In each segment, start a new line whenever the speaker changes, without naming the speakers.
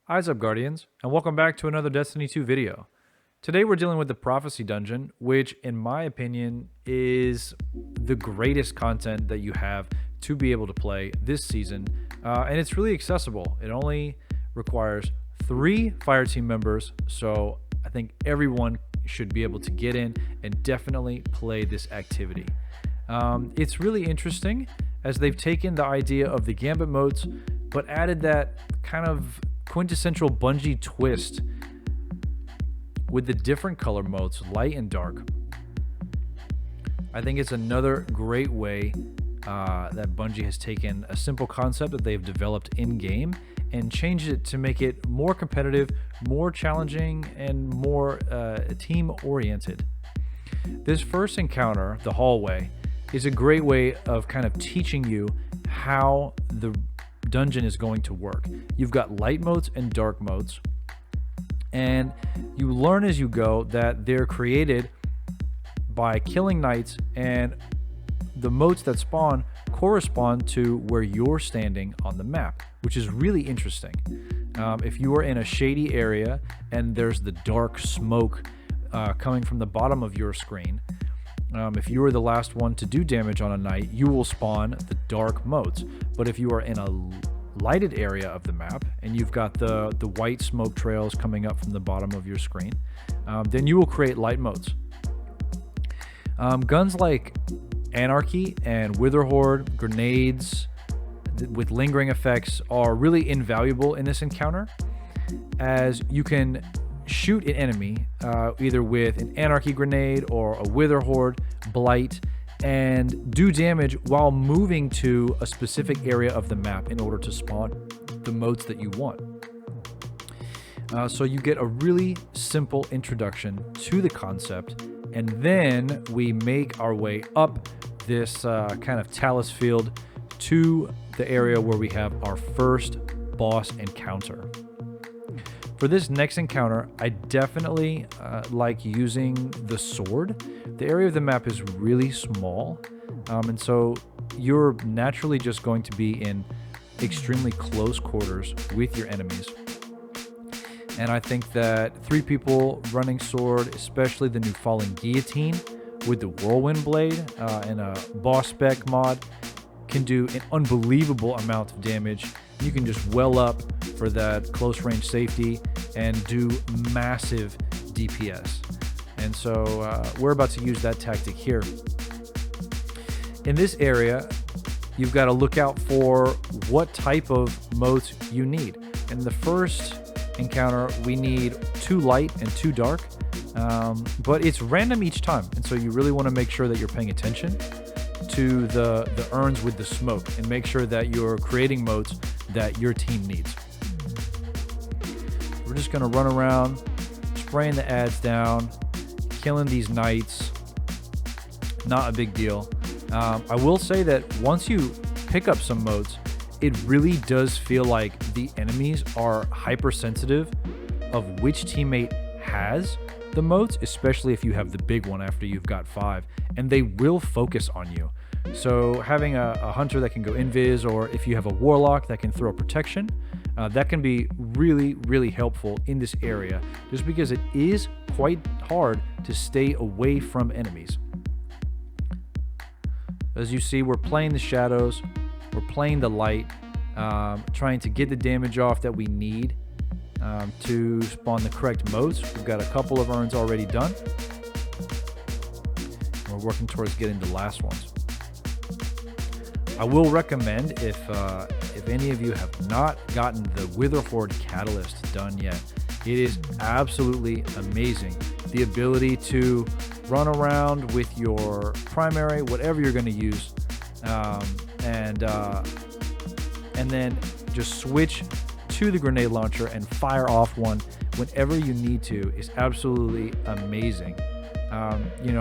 Eyes up, Guardians, and welcome back to another Destiny 2 video. Today we're dealing with the Prophecy Dungeon, which in my opinion is the greatest content that you have to be able to play this season, and it's really accessible. It only requires 3 Fireteam members, so I think everyone should be able to get in and definitely play this activity. It's really interesting as they've taken the idea of the Gambit modes, but added that kind of quintessential Bungie twist with the different color modes, light and dark. I think it's another great way that Bungie has taken a simple concept that they've developed in-game and changed it to make it more competitive, more challenging, and more team-oriented. This first encounter, the hallway, is a great way of kind of teaching you how the dungeon is going to work. You've got light modes and dark modes, and you learn as you go that they're created by killing knights, and the modes that spawn correspond to where you're standing on the map, which is really interesting. If you are in a shady area and there's the dark smoke coming from the bottom of your screen, if you are the last one to do damage on a knight, you will spawn the dark modes. But if you are in a lighted area of the map and you've got the white smoke trails coming up from the bottom of your screen, then you will create light modes. Guns like Anarchy and Witherhoard, grenades with lingering effects are really invaluable in this encounter, as you can shoot an enemy either with an Anarchy grenade or a Witherhoard, Blight, and do damage while moving to a specific area of the map in order to spawn the modes that you want. So you get a really simple introduction to the concept, and then we make our way up this kind of talus field to the area where we have our first boss encounter. For this next encounter, I definitely like using the sword. The area of the map is really small, and so you're naturally just going to be in extremely close quarters with your enemies. And I think that 3 people running sword, especially the new Falling Guillotine with the Whirlwind Blade and a boss spec mod, can do an unbelievable amount of damage. You can just well up for that close range safety and do massive DPS. And so we're about to use that tactic here. In this area, you've got to look out for what type of modes you need. In the first encounter, we need 2 light and 2 dark, but it's random each time. And so you really want to make sure that you're paying attention to the urns with the smoke and make sure that you're creating modes that your team needs. We're just going to run around, spraying the ads down, killing these knights. Not a big deal. I will say that once you pick up some modes, it really does feel like the enemies are hypersensitive of which teammate has the modes, especially if you have the big one after you've got 5, and they will focus on you. So having a hunter that can go invis, or if you have a warlock that can throw protection, that can be really, really helpful in this area, just because it is quite hard to stay away from enemies. As you see, we're playing the shadows, we're playing the light, trying to get the damage off that we need to spawn the correct modes. We've got a couple of urns already done. We're working towards getting the last ones. I will recommend, if any of you have not gotten the Witherhoard Catalyst done yet, it is absolutely amazing. The ability to run around with your primary, whatever you're going to use, and then just switch to the grenade launcher and fire off one whenever you need to is absolutely amazing.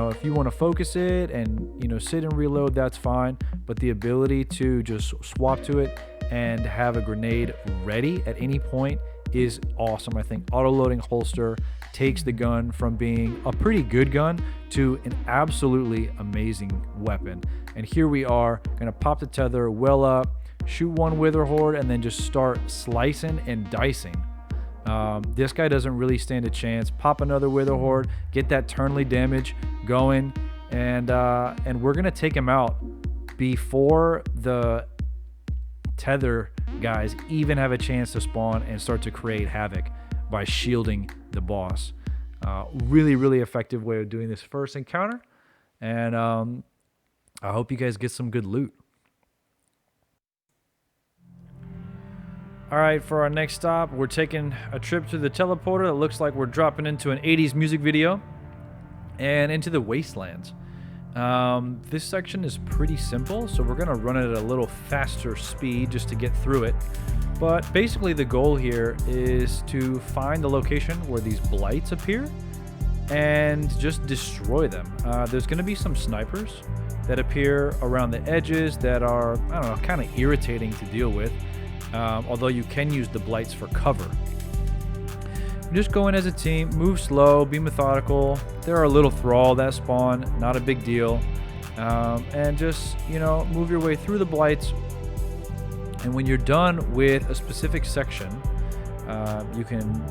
If you want to focus it and, sit and reload, that's fine. But the ability to just swap to it and have a grenade ready at any point is awesome. I think auto-loading holster takes the gun from being a pretty good gun to an absolutely amazing weapon. And here we are, going to pop the tether well up, shoot one Witherhoard, and then just start slicing and dicing. This guy doesn't really stand a chance. Pop another Wither Horde, get that Turnley damage going, and we're gonna take him out before the Tether guys even have a chance to spawn and start to create havoc by shielding the boss. Really, really effective way of doing this first encounter, and I hope you guys get some good loot. All right, for our next stop, we're taking a trip to the teleporter that looks like we're dropping into an 80s music video and into the wastelands. This section is pretty simple, so we're gonna run it at a little faster speed just to get through it. But basically the goal here is to find the location where these blights appear and just destroy them. There's gonna be some snipers that appear around the edges that are, I don't know, kind of irritating to deal with. Although you can use the blights for cover. Just go in as a team, move slow, be methodical. There are a little thrall that spawn, not a big deal. And just, you know, move your way through the blights. And when you're done with a specific section, you can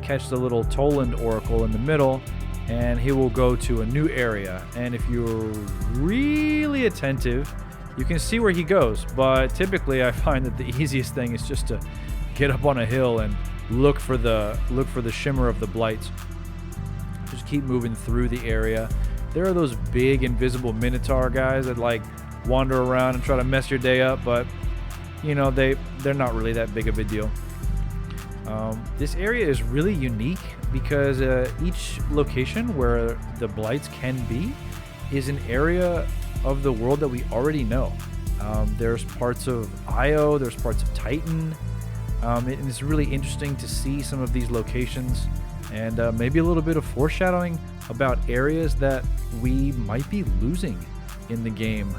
catch the little Toland Oracle in the middle, and he will go to a new area. And if you're really attentive, you can see where he goes, but typically I find that the easiest thing is just to get up on a hill and look for the shimmer of the blights. Just keep moving through the area. There are those big invisible Minotaur guys that like wander around and try to mess your day up, but you know, they're not really that big of a deal. This area is really unique because each location where the blights can be is an area of the world that we already know. There's parts of Io, there's parts of Titan, and it's really interesting to see some of these locations and maybe a little bit of foreshadowing about areas that we might be losing in the game,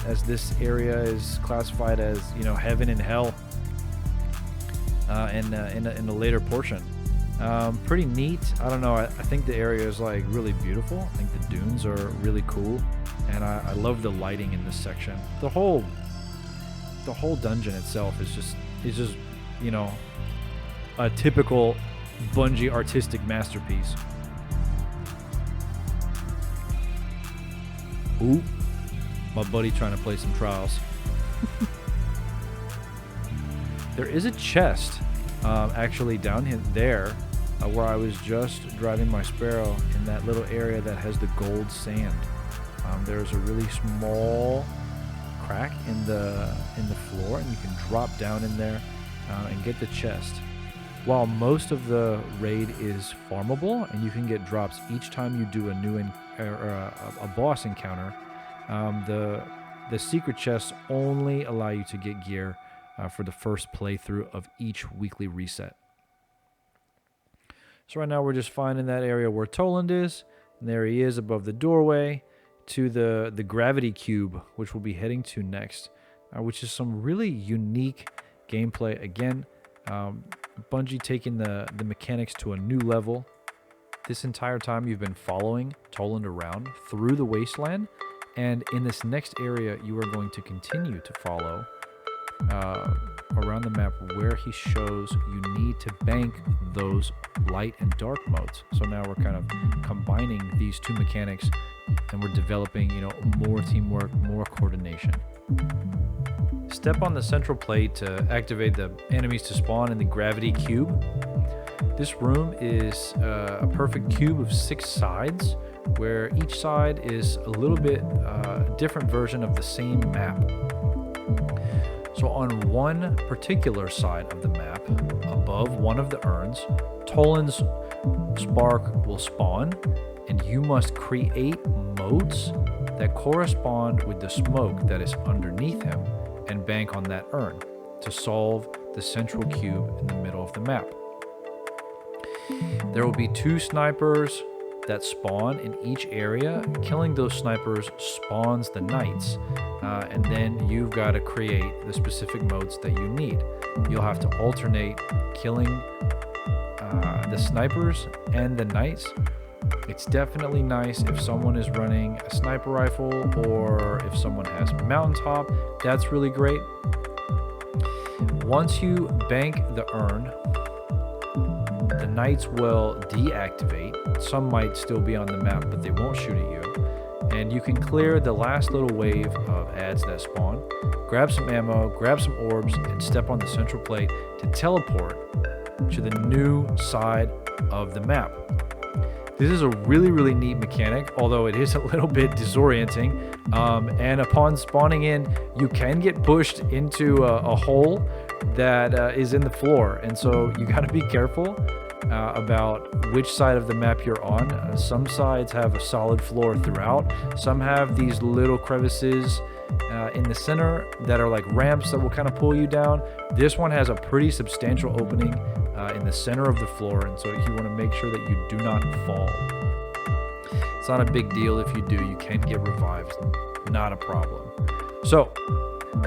as this area is classified as, you know, heaven and hell in the later portion. Pretty neat. I don't know, I think the area is like really beautiful. I think the dunes are really cool, and I love the lighting in this section. The whole dungeon itself is just you know, a typical Bungie artistic masterpiece. Ooh, my buddy trying to play some Trials. There is a chest actually down there where I was just driving my Sparrow, in that little area that has the gold sand. There's a really small crack in the floor, and you can drop down in there and get the chest. While most of the raid is farmable and you can get drops each time you do a boss encounter, the secret chests only allow you to get gear for the first playthrough of each weekly reset. So right now we're just finding that area where Toland is, and there he is above the doorway to the gravity cube, which we'll be heading to next, which is some really unique gameplay. Again, Bungie taking the mechanics to a new level. This entire time you've been following Toland around through the wasteland, and in this next area you are going to continue to follow around the map where he shows you need to bank those light and dark modes. So now we're kind of combining these two mechanics, and we're developing, you know, more teamwork, more coordination. Step on the central plate to activate the enemies to spawn in the gravity cube. This room is a perfect cube of 6 sides, where each side is a little bit different version of the same map. So on one particular side of the map, above one of the urns, Toland's spark will spawn, and you must create motes that correspond with the smoke that is underneath him and bank on that urn to solve the central cube in the middle of the map. There will be 2 snipers that spawn in each area. Killing those snipers spawns the knights, and then you've got to create the specific modes that you need. You'll have to alternate killing the snipers and the knights. It's definitely nice if someone is running a sniper rifle, or if someone has mountaintop. That's really great. Once you bank the urn, the knights will deactivate. Some might still be on the map, but they won't shoot at you. And you can clear the last little wave of ads that spawn, grab some ammo, grab some orbs, and step on the central plate to teleport to the new side of the map. This is a really, really neat mechanic, although it is a little bit disorienting. And upon spawning in, you can get pushed into a hole that is in the floor. And so you got to be careful about which side of the map you're on. Some sides have a solid floor throughout. Some have these little crevices in the center that are like ramps that will kind of pull you down. This one has a pretty substantial opening in the center of the floor, and so you want to make sure that you do not fall. It's not a big deal if you do. You can get revived, not a problem. So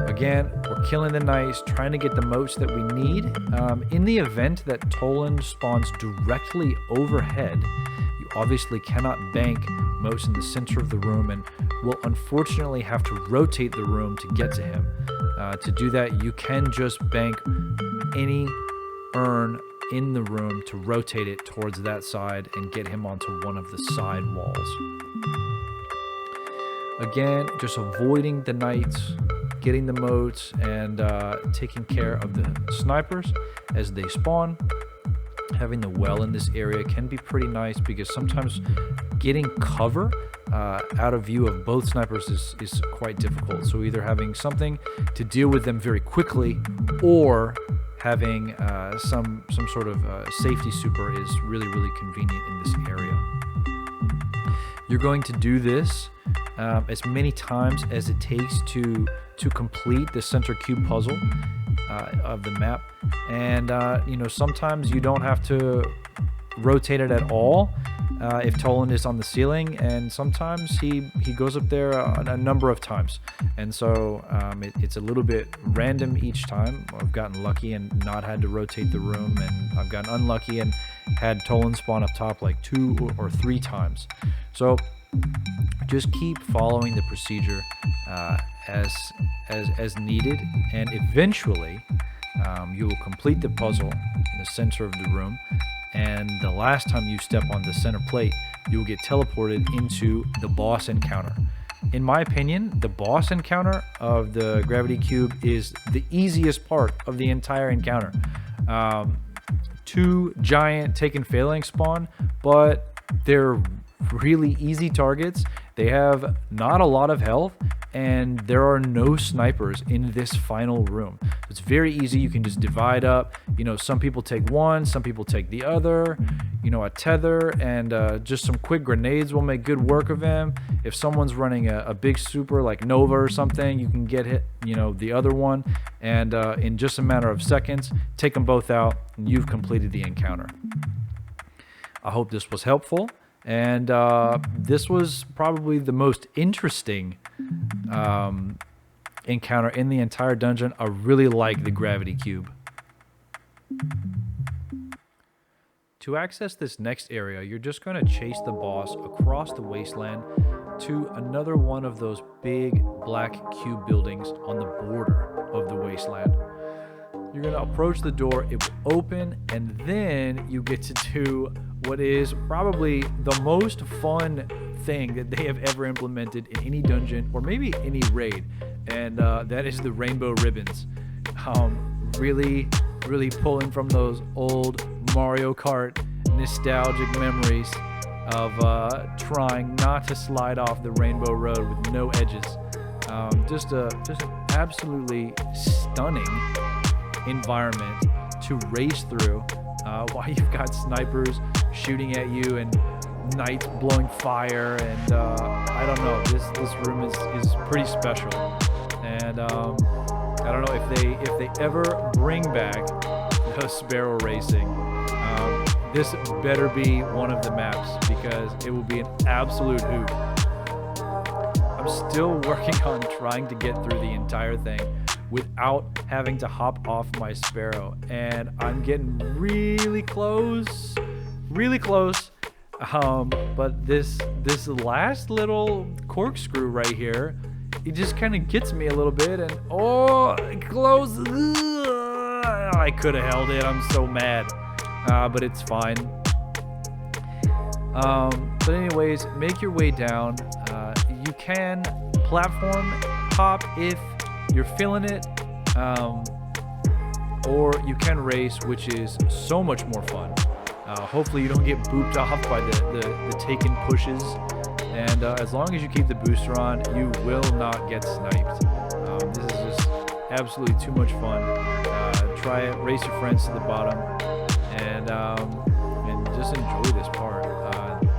again, we're killing the knights, trying to get the moats that we need. In the event that Toland spawns directly overhead, you obviously cannot bank moats in the center of the room and will unfortunately have to rotate the room to get to him. To do that, you can just bank any urn in the room to rotate it towards that side and get him onto one of the side walls. Again, just avoiding the knights, getting the moats, and taking care of the snipers as they spawn. Having the well in this area can be pretty nice because sometimes getting cover out of view of both snipers is quite difficult. So either having something to deal with them very quickly, or having some sort of safety super is really, really convenient in this area. You're going to do this as many times as it takes to complete the center cube puzzle of the map. And sometimes you don't have to rotate it at all if Toland is on the ceiling, and sometimes he goes up there a number of times, and so it's a little bit random each time. I've gotten lucky and not had to rotate the room, and I've gotten unlucky and had Toland spawn up top like 2 or 3 times. So just keep following the procedure as needed, and eventually you will complete the puzzle in the center of the room, and the last time you step on the center plate, you will get teleported into the boss encounter. In my opinion, the boss encounter of the Gravity Cube is the easiest part of the entire encounter. 2 giant Taken Phalanx spawn, but they're really easy targets. They have not a lot of health, and there are no snipers in this final room. It's very easy. You can just divide up. Some people take one, some people take the other. A tether and just some quick grenades will make good work of him. If someone's running a big super like Nova or something, you can get hit, the other one, and in just a matter of seconds, take them both out, and you've completed the encounter. I hope this was helpful. And this was probably the most interesting encounter in the entire dungeon. I really like the Gravity Cube. To access this next area, you're just going to chase the boss across the wasteland to another one of those big black cube buildings on the border of the wasteland. You're going to approach the door, it will open, and then you get to do what is probably the most fun thing that they have ever implemented in any dungeon, or maybe any raid, and that is the rainbow ribbons. Really, really pulling from those old Mario Kart nostalgic memories of trying not to slide off the rainbow road with no edges. Just an absolutely stunning environment to race through while you've got snipers shooting at you and knights blowing fire, and I don't know, this room is pretty special. And I don't know if they ever bring back the Sparrow Racing, this better be one of the maps, because it will be an absolute hoot. I'm still working on trying to get through the entire thing without having to hop off my Sparrow, and I'm getting really close. But this last little corkscrew right here, it just kind of gets me a little bit, and close. I could have held it. I'm so mad. But it's fine. But anyways, make your way down. You can platform hop if you're feeling it. Or you can race, which is so much more fun. Hopefully you don't get booped off by the taken pushes. And as long as you keep the booster on, you will not get sniped. This is just absolutely too much fun. Try it, race your friends to the bottom, and just enjoy this part.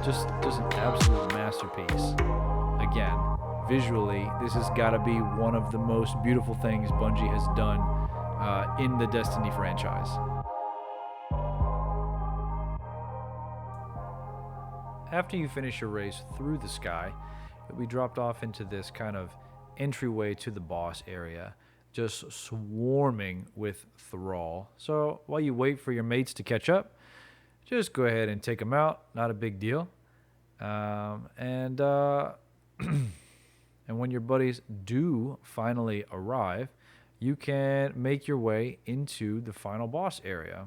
Just an absolute masterpiece. Again, visually, this has got to be one of the most beautiful things Bungie has done in the Destiny franchise. After you finish your race through the sky, you'll be dropped off into this kind of entryway to the boss area, just swarming with Thrall. So while you wait for your mates to catch up, just go ahead and take them out. Not a big deal. And when your buddies do finally arrive, you can make your way into the final boss area.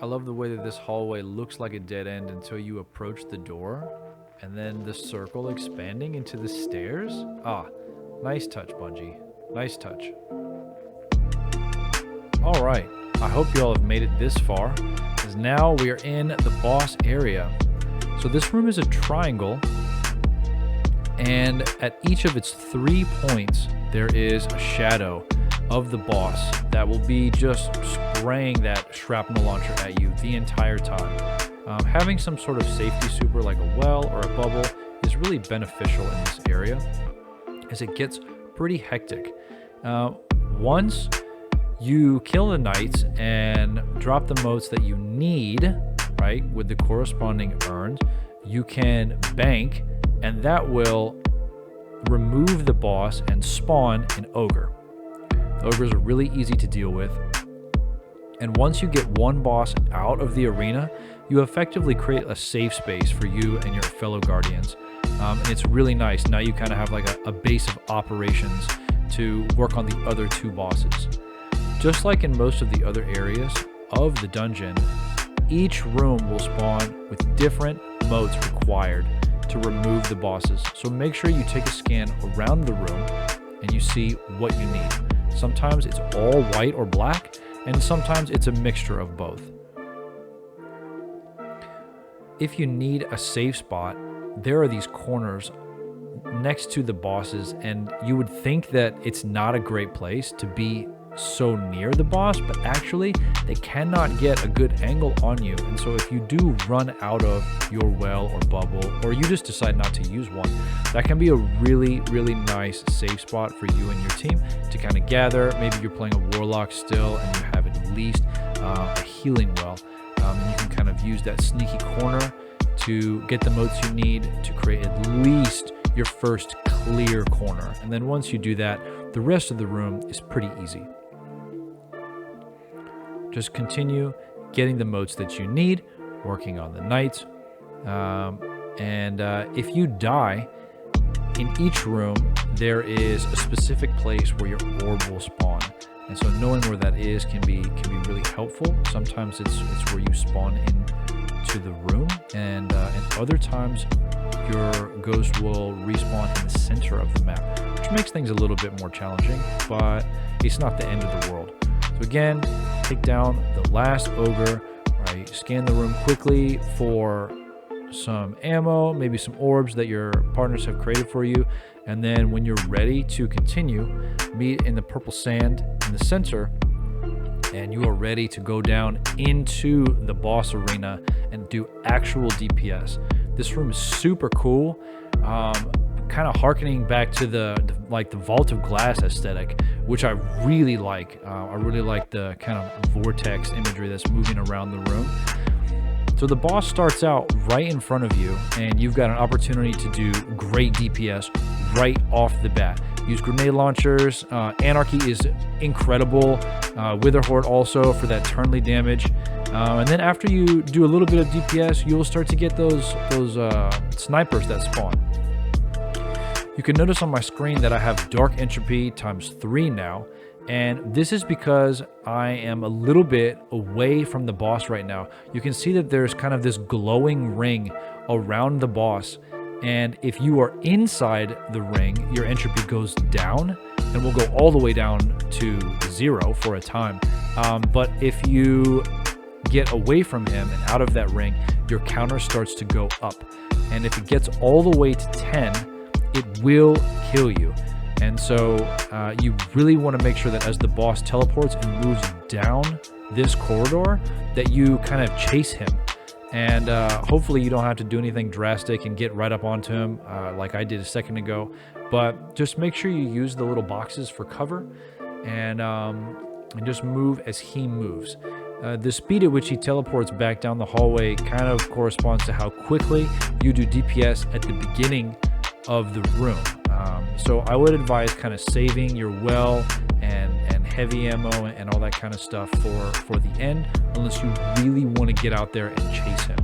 I love the way that this hallway looks like a dead end until you approach the door, and then the circle expanding into the stairs. Ah, nice touch, Bungie. Nice touch. All right, I hope you all have made it this far, because now we are in the boss area. So this room is a triangle, and at each of its 3 points, there is a shadow of the boss that will be just spraying that shrapnel launcher at you the entire time. Having some sort of safety super like a well or a bubble is really beneficial in this area, as it gets pretty hectic. Once you kill the knights and drop the motes that you need, right, with the corresponding urns, you can bank, and that will remove the boss and spawn an ogre. Ogres are really easy to deal with. And once you get one boss out of the arena, you effectively create a safe space for you and your fellow guardians. And it's really nice. Now you kind of have like a base of operations to work on the other 2 bosses. Just like in most of the other areas of the dungeon, each room will spawn with different motes required to remove the bosses. So make sure you take a scan around the room and you see what you need. Sometimes it's all white or black, and sometimes it's a mixture of both. If you need a safe spot, there are these corners next to the bosses, and you would think that it's not a great place to be so near the boss, but actually they cannot get a good angle on you. And so if you do run out of your well or bubble, or you just decide not to use one, that can be a really nice safe spot for you and your team to kind of gather. Maybe you're playing a warlock still and you have at least a healing well, and you can kind of use that sneaky corner to get the motes you need to create at least your first clear corner. And then once you do that, the rest of the room is pretty easy. Just continue getting the motes that you need, working on the knights. If you die, in each room, there is a specific place where your orb will spawn. And so knowing where that is can be really helpful. Sometimes it's where you spawn into the room, and other times your ghost will respawn in the center of the map, which makes things a little bit more challenging, but it's not the end of the world. So again, take down the last ogre, right? Scan the room quickly for some ammo, maybe some orbs that your partners have created for you, and then when you're ready to continue, meet in the purple sand in the center, and you are ready to go down into the boss arena and do actual DPS. This room is super cool, kind of harkening back to the Vault of Glass aesthetic, which I really like. I really like the kind of vortex imagery that's moving around the room. So the boss starts out right in front of you, and you've got an opportunity to do great DPS right off the bat. use grenade launchers. Anarchy is incredible. Witherhoard also for that turn lead damage. And then after you do a little bit of DPS, you'll start to get those snipers that spawn. You can notice on my screen that I have Dark Entropy ×3 now, and this is because I am a little bit away from the boss right now. You can see that there's kind of this glowing ring around the boss, and if you are inside the ring, your entropy goes down and will go all the way down to 0 for a time. But if you get away from him and out of that ring, your counter starts to go up. And if it gets all the way to 10, it will kill you. And so you really want to make sure that as the boss teleports and moves down this corridor, that you kind of chase him. And hopefully you don't have to do anything drastic and get right up onto him like I did a second ago. But just make sure you use the little boxes for cover and just move as he moves. The speed at which he teleports back down the hallway kind of corresponds to how quickly you do DPS at the beginning of the room. So I would advise kind of saving your well and heavy ammo and all that kind of stuff for the end, unless you really want to get out there and chase him.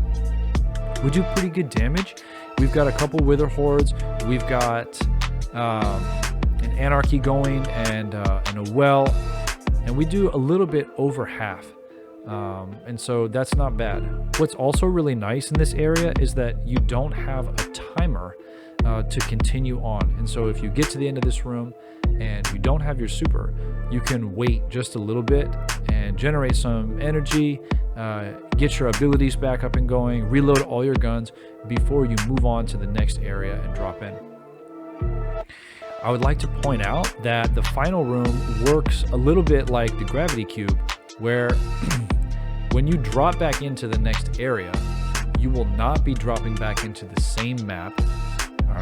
We do pretty good damage. We've got a couple Witherhoards. We've got an Anarchy going and a well, and we do a little bit over half. And so that's not bad. What's also really nice in this area is that you don't have a timer to continue on. And so if you get to the end of this room and you don't have your super, you can wait just a little bit and generate some energy, get your abilities back up and going, reload all your guns before you move on to the next area and drop in. I would like to point out that the final room works a little bit like the gravity cube, where when you drop back into the next area, you will not be dropping back into the same map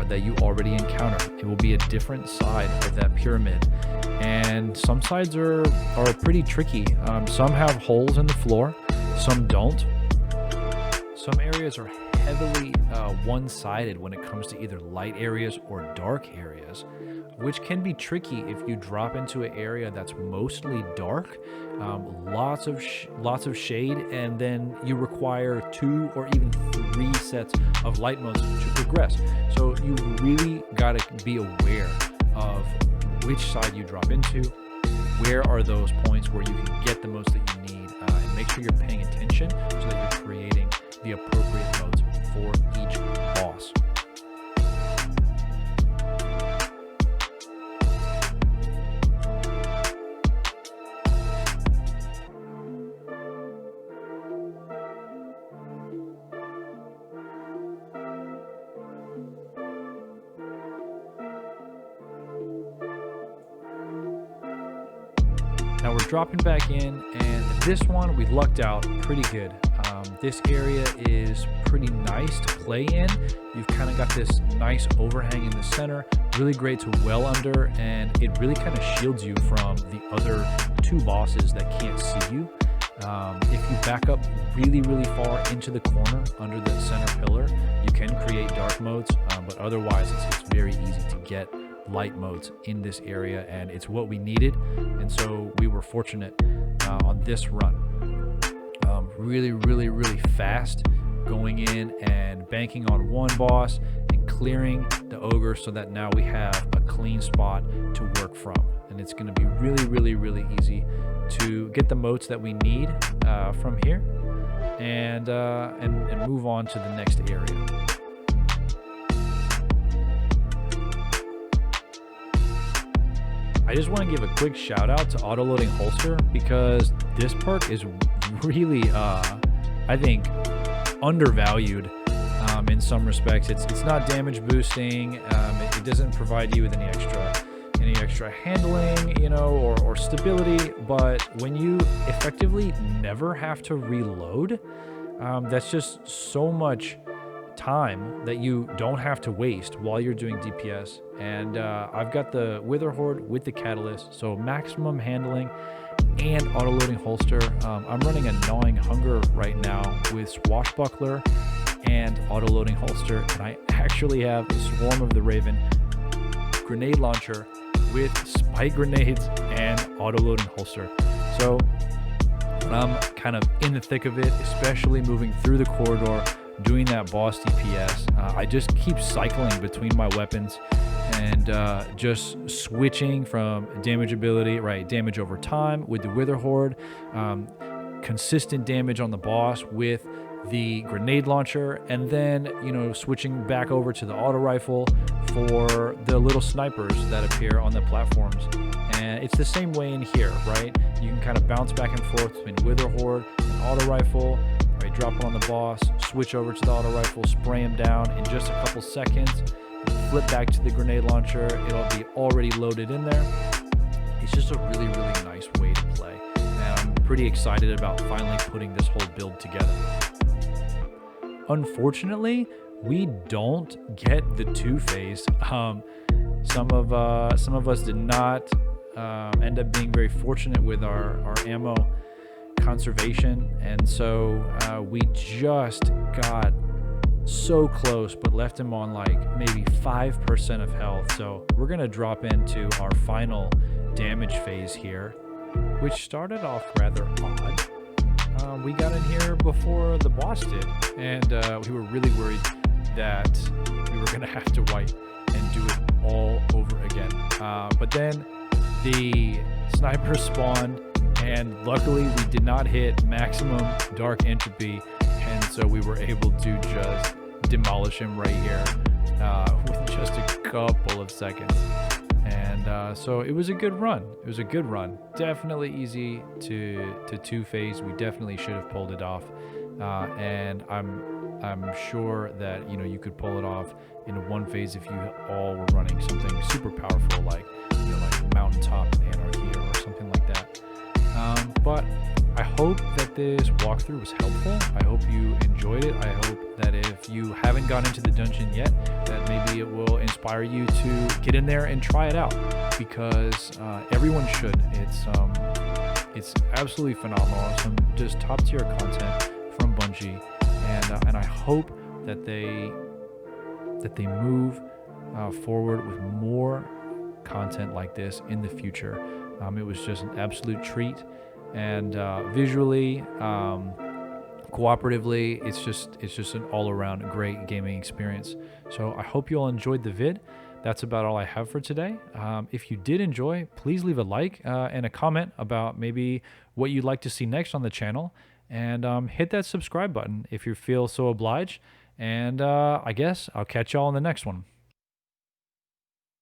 that you already encountered. It will be a different side of that pyramid, and some sides are pretty tricky. Some have holes in the floor, some don't. Some areas are heavily one-sided when it comes to either light areas or dark areas, which can be tricky if you drop into an area that's mostly dark, lots of shade, and then you require 2 or even 3 sets of light modes to progress. So you really got to be aware of which side you drop into, where are those points where you can get the modes that you need, and make sure you're paying attention so that you're creating the appropriate modes for each boss. Now we're dropping back in, and this one we lucked out pretty good. This area is pretty nice to play in. You've kind of got this nice overhang in the center, really great to well under, and it really kind of shields you from the other 2 bosses that can't see you. If you back up really far into the corner under the center pillar, you can create dark modes, but otherwise it's very easy to get light modes in this area, and it's what we needed, and so we were fortunate on this run. Really fast, going in and banking on one boss and clearing the ogre so that now we have a clean spot to work from, and it's going to be really easy to get the motes that we need from here and move on to the next area. I just want to give a quick shout out to auto-loading holster, because this perk is really, I think, undervalued in some respects. It's not damage boosting. It doesn't provide you with any extra handling, or stability. But when you effectively never have to reload, that's just so much time that you don't have to waste while you're doing DPS. And I've got the Witherhoard with the Catalyst, so maximum handling and auto-loading holster. I'm running a Gnawing Hunger right now with Swashbuckler and auto-loading holster, and I actually have a Swarm of the Raven, grenade launcher, with spike grenades and auto load and holster. So when I'm kind of in the thick of it, especially moving through the corridor, doing that boss DPS, I just keep cycling between my weapons and just switching from damage ability, right? Damage over time with the Wither Horde, consistent damage on the boss with the grenade launcher, and then, you know, switching back over to the auto rifle for the little snipers that appear on the platforms. And it's the same way in here, right? You can kind of bounce back and forth between Wither Horde and auto rifle, right? Drop it on the boss, switch over to the auto rifle, spray him down in just a couple seconds, flip back to the grenade launcher, it'll be already loaded in there. It's just a really, really nice way to play. And I'm pretty excited about finally putting this whole build together. Unfortunately, we don't get the 2-phase. Some of us did not end up being very fortunate with our ammo conservation, and so we just got so close, but left him on like maybe 5% of health. So we're gonna drop into our final damage phase here, which started off rather odd. We got in here before the boss did, and we were really worried that we were gonna have to wipe and do it all over again. But then the sniper spawned, and luckily we did not hit maximum dark entropy, and so we were able to just demolish him right here with just a couple of seconds. And so it was a good run. It was a good run. Definitely easy to 2-phase. We definitely should have pulled it off. And I'm sure that, you know, you could pull it off in a 1-phase if you all were running something super powerful like, you know, like Mountaintop and Anarchy or something like that. But I hope that this walkthrough was helpful. I hope you enjoyed it. I hope that if you haven't gone into the dungeon yet, that maybe it will inspire you to get in there and try it out, because everyone should. It's absolutely phenomenal. Some just top tier content from Bungie, and I hope that they move forward with more content like this in the future. It was just an absolute treat, and visually, cooperatively, it's just an all-around great gaming experience. So I hope you all enjoyed the vid. That's about all I have for today. If you did enjoy, please leave a like and a comment about maybe what you'd like to see next on the channel, and hit that subscribe button if you feel so obliged. And I guess I'll catch y'all in the next one.